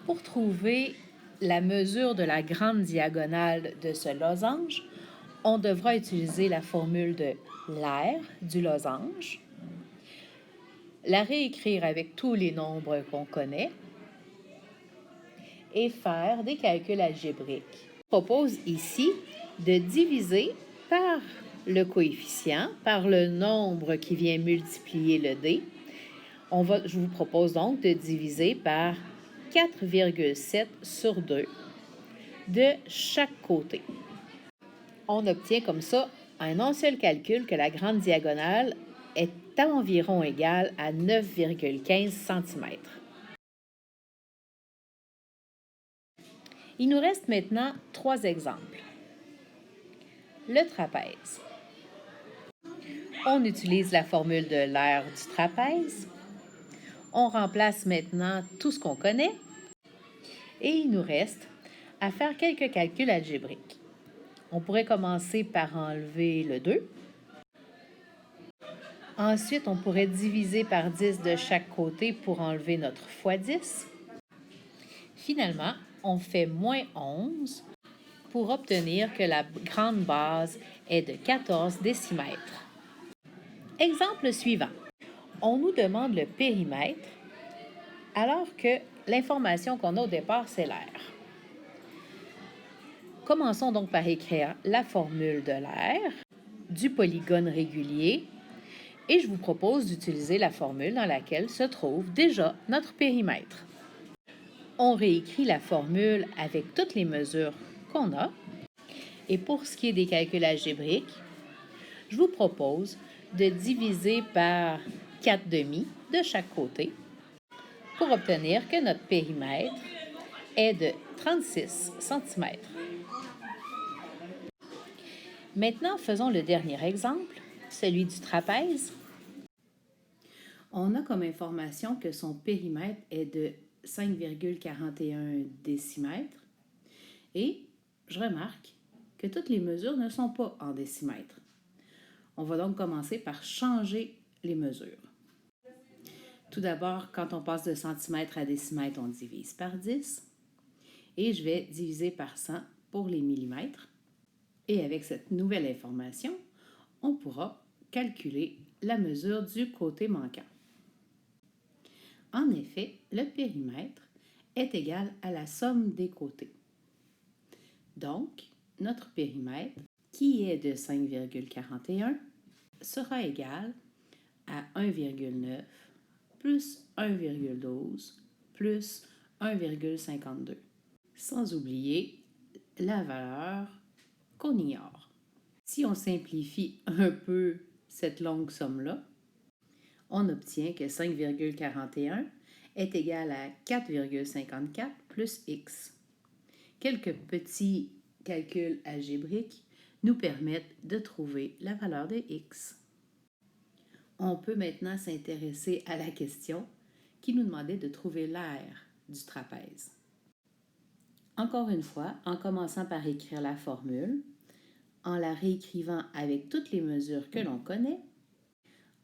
Pour trouver la mesure de la grande diagonale de ce losange, on devra utiliser la formule de l'aire du losange, la réécrire avec tous les nombres qu'on connaît et faire des calculs algébriques. Je propose ici de diviser par le coefficient, par le nombre qui vient multiplier le d. Je vous propose donc de diviser par 4,7 sur 2 de chaque côté. On obtient comme ça en un seul calcul que la grande diagonale est environ égale à 9,15 cm. Il nous reste maintenant 3 exemples. Le trapèze. On utilise la formule de l'aire du trapèze. On remplace maintenant tout ce qu'on connaît et il nous reste à faire quelques calculs algébriques. On pourrait commencer par enlever le 2. Ensuite, on pourrait diviser par 10 de chaque côté pour enlever notre fois 10. Finalement, on fait moins 11 pour obtenir que la grande base est de 14 décimètres. Exemple suivant. On nous demande le périmètre alors que l'information qu'on a au départ, c'est l'aire. Commençons donc par écrire la formule de l'aire, du polygone régulier, et je vous propose d'utiliser la formule dans laquelle se trouve déjà notre périmètre. On réécrit la formule avec toutes les mesures qu'on a, et pour ce qui est des calculs algébriques, je vous propose de diviser par 4 demi de chaque côté pour obtenir que notre périmètre est de 36 cm. Maintenant, faisons le dernier exemple, celui du trapèze. On a comme information que son périmètre est de 5,41 décimètres et je remarque que toutes les mesures ne sont pas en décimètres. On va donc commencer par changer les mesures. Tout d'abord, quand on passe de centimètre à décimètre, on divise par 10 et je vais diviser par 100 pour les millimètres. Et avec cette nouvelle information, on pourra calculer la mesure du côté manquant. En effet, le périmètre est égal à la somme des côtés. Donc, notre périmètre, qui est de 5,41, sera égal à 1,9 plus 1,12 plus 1,52, sans oublier la valeur qu'on ignore. Si on simplifie un peu cette longue somme-là, on obtient que 5,41 est égal à 4,54 plus x. Quelques petits calculs algébriques nous permettent de trouver la valeur de x. On peut maintenant s'intéresser à la question qui nous demandait de trouver l'aire du trapèze. Encore une fois, en commençant par écrire la formule, en la réécrivant avec toutes les mesures que l'on connaît,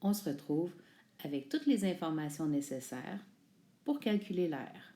on se retrouve avec toutes les informations nécessaires pour calculer l'aire.